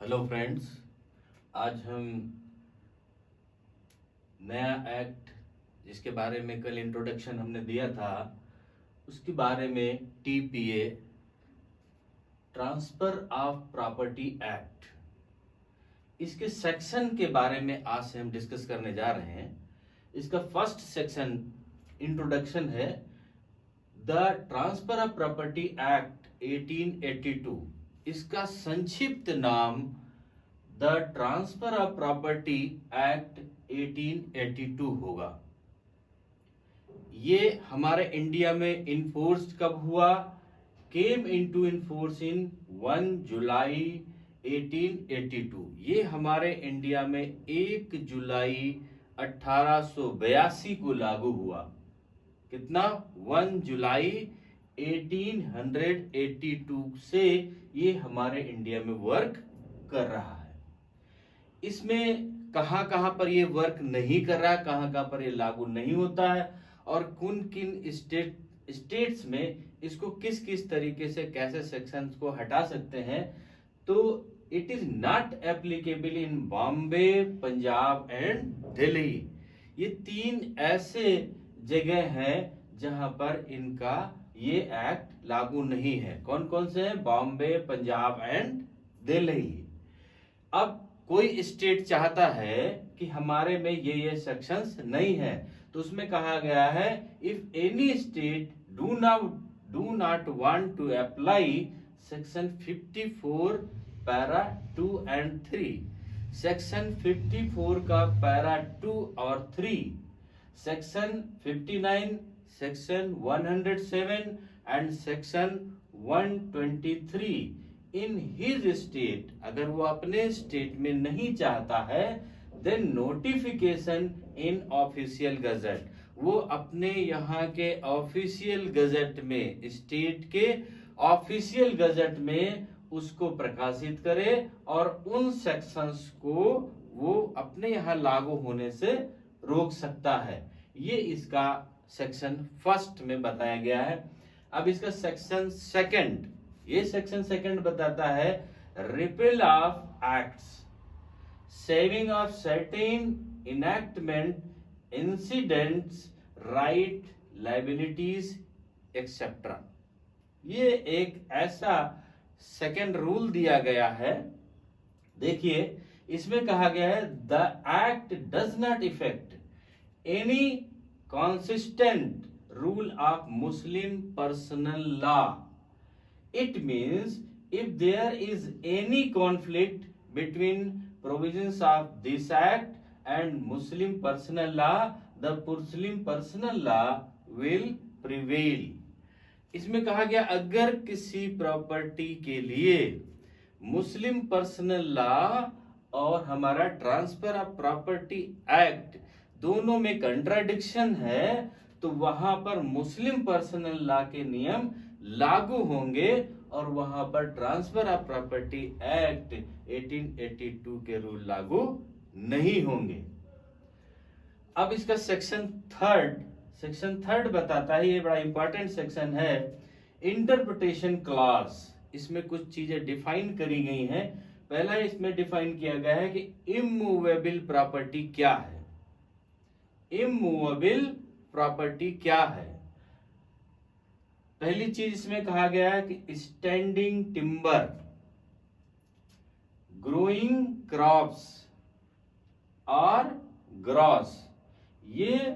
Hello friends, आज हम नया एक्ट जिसके बारे में कल इंट्रोडक्शन हमने दिया था उसके बारे में TPA transfer of property act इसके सेक्शन के बारे में आज से हम डिस्कस करने जा रहे हैं। इसका फर्स्ट सेक्शन इंट्रोडक्शन है the transfer of property act 1882। इसका संक्षिप्त नाम the transfer of property act 1882 होगा। ये हमारे इंडिया में इन्फोर्स कब हुआ? केम इनटू इन्फोर्स इन 1 जुलाई 1882। ये हमारे इंडिया में 1 जुलाई 1882 को लागू हुआ। कितना? 1 जुलाई 1882 से ये हमारे इंडिया में वर्क कर रहा है। इसमें कहां कहां पर ये वर्क नहीं कर रहा है, कहां कहां पर ये लागू नहीं होता है और किन किन स्टेट्स में इसको किस किस तरीके से कैसे सेक्शंस को हटा सकते हैं। तो it is not applicable in Bombay, Punjab and Delhi. ये 3 ऐसे जगह हैं जहां पर इनका ये एक्ट लागू नहीं है। कौन कौन से हैं? बॉम्बे, पंजाब एंड दिल्ली। अब कोई स्टेट चाहता है कि हमारे में ये सेक्शंस नहीं है, तो उसमें कहा गया है if any state do not want to apply section 54 para 2 and 3, section 54 का पैरा 2 और 3, section 59, section 107 and section 123 in his state, अगर वो अपने स्टेट में नहीं चाहता है, then notification in official gazette, वो अपने यहाँ के ऑफिशियल गजट में, स्टेट के ऑफिशियल गजट में उसको प्रकाशित करे और उन सेक्शंस को वो अपने यहाँ लागू होने से रोक सकता है। ये इसका सेक्शन फर्स्ट में बताया गया है। अब इसका सेक्शन सेकंड, ये सेक्शन सेकंड बताता है repeal of acts, saving of certain enactment, incidents, right, liabilities etcetera. ये एक ऐसा सेकंड रूल दिया गया है। देखिए, इसमें कहा गया है the act does not effect any consistent rule of Muslim personal law. It means if there is any conflict between provisions of this act and Muslim personal law, the Muslim personal law will prevail. इसमें कहा गया अगर किसी property के लिए मुस्लिम personal law और हमारा transfer of property act दोनों में कंट्राडिक्शन है, तो वहां पर मुस्लिम पर्सनल लॉ के नियम लागू होंगे और वहां पर ट्रांसफर ऑफ प्रॉपर्टी एक्ट 1882 के रूल लागू नहीं होंगे। अब इसका सेक्शन थर्ड बताता है, ये बड़ा इंपॉर्टेंट सेक्शन है, इंटरप्रिटेशन क्लॉज। इसमें कुछ चीजें डिफाइन करी गई हैं। पहला इसमें डिफाइन किया गया है कि इमूवेबल प्रॉपर्टी क्या है। इमूवेबल प्रॉपर्टी क्या है? पहली चीज इसमें कहा गया है कि स्टैंडिंग टिम्बर, ग्रोइंग क्रॉप्स और ग्रॉस, ये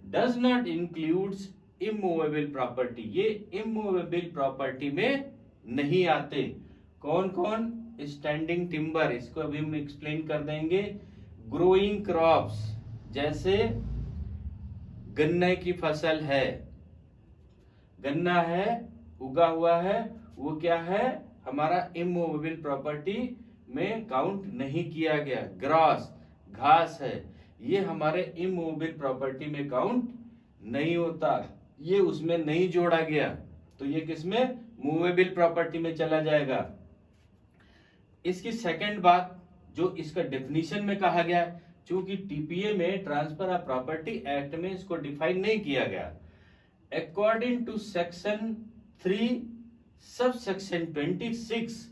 does not includes immovable property. ये इमूवेबल प्रॉपर्टी में नहीं आते। कौन कौन? स्टैंडिंग टिम्बर, इसको अभी हम एक्सप्लेन कर देंगे। ग्रोइंग क्रॉप्स, जैसे गन्ने की फसल है, गन्ना है, उगा हुआ है, वो क्या है? हमारा इमूवेबल प्रॉपर्टी में काउंट नहीं किया गया। ग्रास, घास है, ये हमारे इमूवेबल प्रॉपर्टी में काउंट नहीं होता, ये उसमें नहीं जोड़ा गया, तो ये किसमें? मूवेबल प्रॉपर्टी में चला जाएगा। इसकी सेकंड बात जो इसका डेफिनेशन में कहा गया, चूंकि टीपीए में ट्रांसफर ऑफ प्रॉपर्टी एक्ट में इसको डिफाइन नहीं किया गया। According to section 3 sub section 26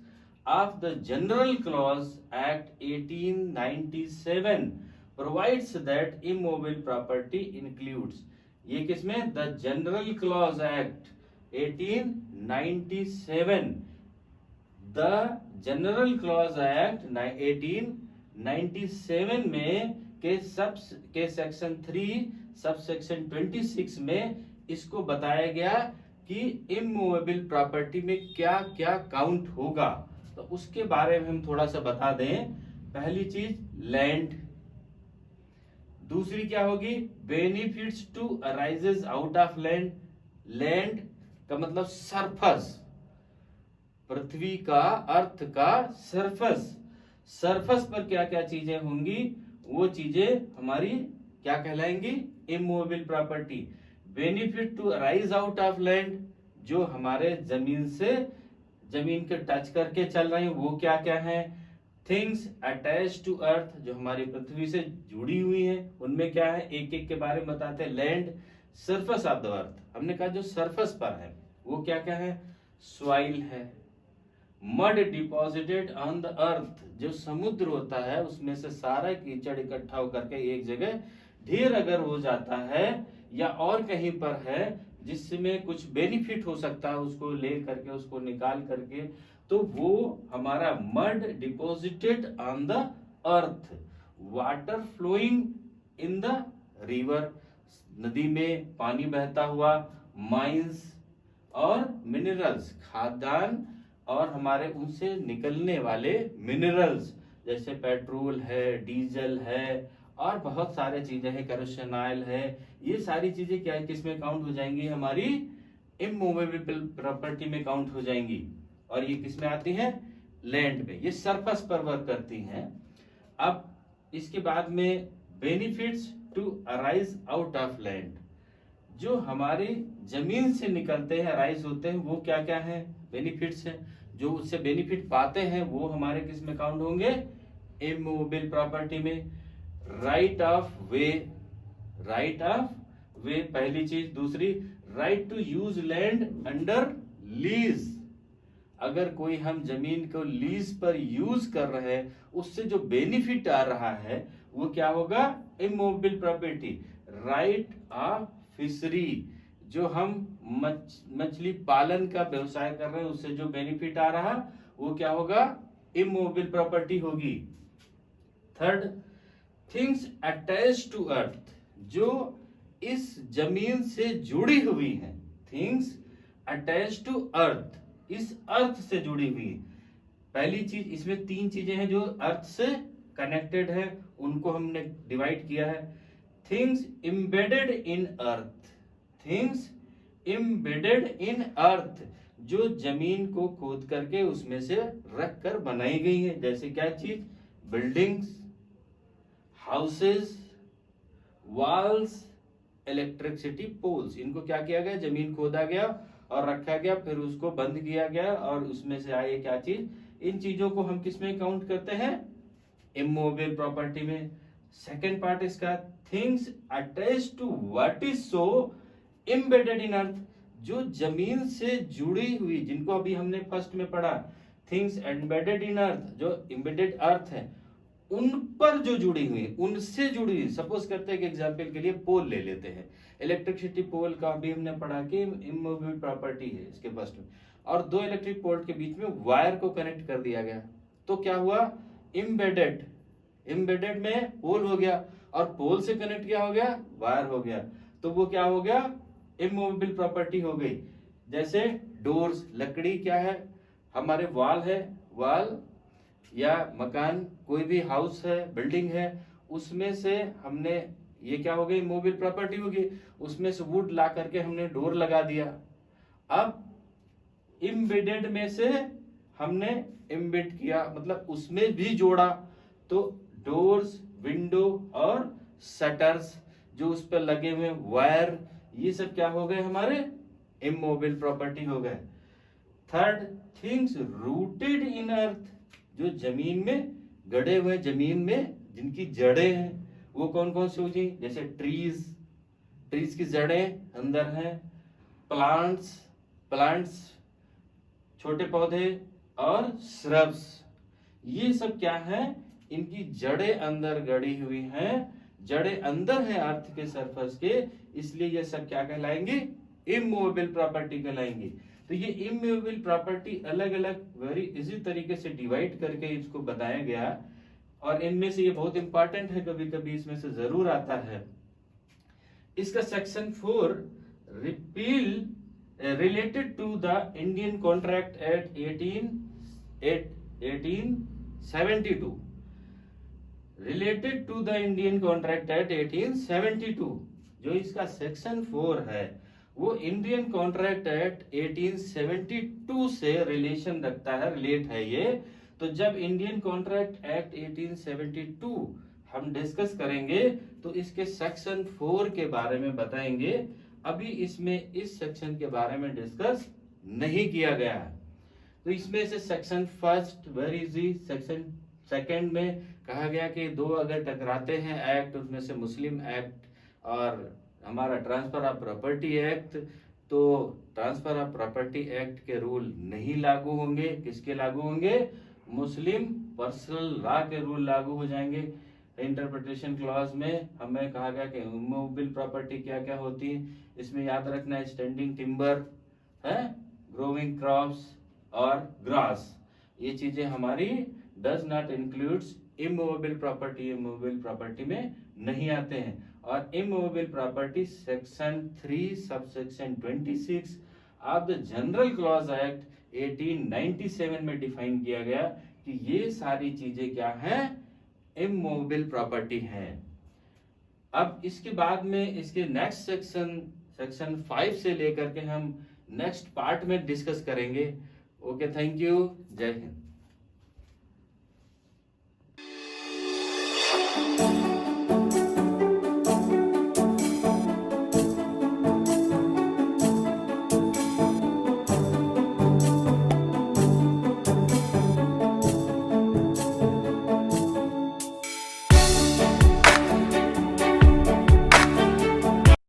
of the General Clause Act 1897 provides that immobile property includes, ये किसमें, the general clause act 1897, the general clause act 1897 में के सेक्शन 3 सब सेक्शन 26 में इसको बताया गया कि इमूवेबल प्रॉपर्टी में क्या क्या काउंट होगा। तो उसके बारे में हम थोड़ा सा बता दें। पहली चीज लैंड, दूसरी क्या होगी, benefits to arises out of land. Land का मतलब सरफस, पृथ्वी का, अर्थ का सरफस, सरफस पर क्या क्या चीजें होंगी, वो चीजें हमारी क्या कहलाएंगी, immovable property. Benefit to arise out of land, जो हमारे जमीन से, जमीन के टच करके चल रहे हैं, वो क्या क्या है। थिंग्स अटैच टू अर्थ, जो हमारी पृथ्वी से जुड़ी हुई है, उनमें क्या है, एक एक के बारे में बताते हैं। Land, surface of the earth, हमने कहा जो सरफेस पर है वो क्या क्या है, सॉइल है। मड डिपॉजिटेड ऑन द अर्थ, जो समुद्र होता है उसमें से सारा कीचड़ इकट्ठा होकर के एक जगह ढेर अगर हो जाता है या और कहीं पर है जिसमें कुछ बेनिफिट हो सकता है, उसको ले करके, उसको निकाल करके, तो वो हमारा mud deposited on the earth. Water flowing in the river, नदी में पानी बहता हुआ। माइंस और मिनरल्स, खाद्यान्न और हमारे उनसे निकलने वाले मिनरल्स, जैसे पेट्रोल है, डीजल है और बहुत सारे चीजें हैं, केरोसिन ऑयल है। ये सारी चीजें क्या है, किसमें काउंट हो जाएंगी, हमारी इमूवेबल प्रॉपर्टी में काउंट हो जाएंगी। और ये किसमें आती हैं, लैंड में, ये सरफेस पर वर्क करती हैं। अब इसके बाद में benefits to arise out of land, जो हमारी जमीन से निकलते हैं, अराइज होते हैं, वो क्या क्या है, बेनिफिट्स हैं। जो उससे बेनिफिट पाते हैं वो हमारे किस में काउंट होंगे, इमूवेबल प्रॉपर्टी में। Right of way, right of way पहली चीज। दूसरी, right to use land under lease, अगर कोई हम जमीन को लीज पर यूज कर रहे हैं, उससे जो बेनिफिट आ रहा है वो क्या होगा, immovable property. Right of fishery, जो हम मछली पालन का व्यवसाय कर रहे हैं, उससे जो बेनिफिट आ रहा वो क्या होगा, इमूवेबल प्रॉपर्टी होगी। Third, things attach to earth, जो इस जमीन से जुड़ी हुई हैं। थिंग्स अटैच टू अर्थ, इस अर्थ से जुड़ी हुई। पहली चीज, इसमें तीन चीजें हैं जो अर्थ से कनेक्टेड है, उनको हमने डिवाइड किया है। Things embedded in earth, things embedded in earth, जो जमीन को खोद करके उसमें से रख कर बनाई गई है। जैसे क्या चीज, buildings, houses, walls, electricity poles, इनको क्या किया गया, जमीन खोदा गया और रखा गया, फिर उसको बंद किया गया और उसमें से आई क्या चीज। इन चीजों को हम किस में काउंट करते हैं, इमूवेबल प्रॉपर्टी में। सेकेंड पार्ट इसका, things attach to what is so embedded in earth, जो जमीन से जुड़ी हुई, जिनको अभी हमने फर्स्ट में पढ़ा, थिंग्स एम्बेडेड इन अर्थ, जो एम्बेडेड अर्थ है उन पर जो जुड़ी हुई, उनसे जुड़ी हुई। सपोज करते हैं कि एग्जांपल के लिए पोल ले लेते हैं, इलेक्ट्रिसिटी पोल का भी हमने पढ़ा कि इमूवेबल प्रॉपर्टी है इसके फर्स्ट में, और दो इलेक्ट्रिक पोल के बीच में वायर को कनेक्ट कर दिया गया, तो क्या हुआ, एम्बेडेड। एम्बेडेड में पोल हो गया और पोल से कनेक्ट क्या हो गया, वायर हो गया, तो वो क्या हो गया, इमूवेबल प्रॉपर्टी हो गई। जैसे डोर्स, लकड़ी क्या है, हमारे वॉल है, वॉल या मकान, कोई भी हाउस है, बिल्डिंग है, उसमें से हमने, ये क्या हो गई, इमूवेबल प्रॉपर्टी होगी, उसमें से वुड ला करके हमने डोर लगा दिया। अब एम्बेडेड में से हमने एम्बेड किया, मतलब उसमें भी जोड़ा, तो डोर्स, विंडो और शटर्स, जो उस पर लगे हुए वायर, ये सब क्या हो गए, हमारे इमूवेबल प्रॉपर्टी हो गए। Third, things rooted in earth, जो जमीन में गड़े हुए, जमीन में जिनकी जड़ें हैं, वो कौन कौन सी होगी, जैसे ट्रीज, ट्रीज की जड़ें अंदर हैं। प्लांट्स, प्लांट्स छोटे पौधे, और श्रब्स, ये सब क्या है, इनकी जड़ें अंदर गड़ी हुई हैं, जड़ें अंदर है अर्थ के सरफेस के, इसलिए ये सब क्या कहलाएंगे, इमूवेबल प्रॉपर्टी कहलाएंगे। तो ये इमूवेबल प्रॉपर्टी अलग अलग वेरी इजी तरीके से डिवाइड करके इसको बताया गया, और इनमें से ये बहुत इंपॉर्टेंट है, कभी कभी इसमें से जरूर आता है। इसका section 4 repeal related to the Indian contract act 1872, related to the Indian contract act 1872, जो इसका सेक्शन 4 है वो इंडियन कॉन्ट्रैक्ट एक्ट 1872 से रिलेशन रखता है, रिलेट है ये। तो जब इंडियन कॉन्ट्रैक्ट एक्ट 1872 हम डिस्कस करेंगे तो इसके सेक्शन 4 के बारे में बताएंगे। अभी इसमें इस सेक्शन के बारे में डिस्कस नहीं किया गया है। तो इसमें से section first very easy, section second में कहा गया कि दो अगर टकराते हैं एक्ट, उसमें से मुस्लिम एक्ट और हमारा ट्रांसफर ऑफ प्रॉपर्टी एक्ट, तो ट्रांसफर ऑफ प्रॉपर्टी एक्ट के रूल नहीं लागू होंगे। किसके लागू होंगे, मुस्लिम पर्सनल लॉ के रूल लागू हो जाएंगे। इंटरप्रिटेशन क्लॉज में हमें कहा गया कि इमूवेबल प्रॉपर्टी क्या क्या होती है, इसमें याद रखना है स्टैंडिंग टिम्बर है, ग्रोइंग क्रॉप्स और ग्रास, ये चीजें हमारी does not includes immovable property, immovable property में नहीं आते हैं। और immovable property section 3 subsection 26 of the general clause act 1897 में डिफाइन किया गया कि ये सारी चीजें क्या हैं, इमूवेबल प्रॉपर्टी हैं। अब इसके बाद में इसके नेक्स्ट सेक्शन 5 से लेकर के हम नेक्स्ट पार्ट में डिस्कस करेंगे। ओके, थैंक यू, जय हिंद।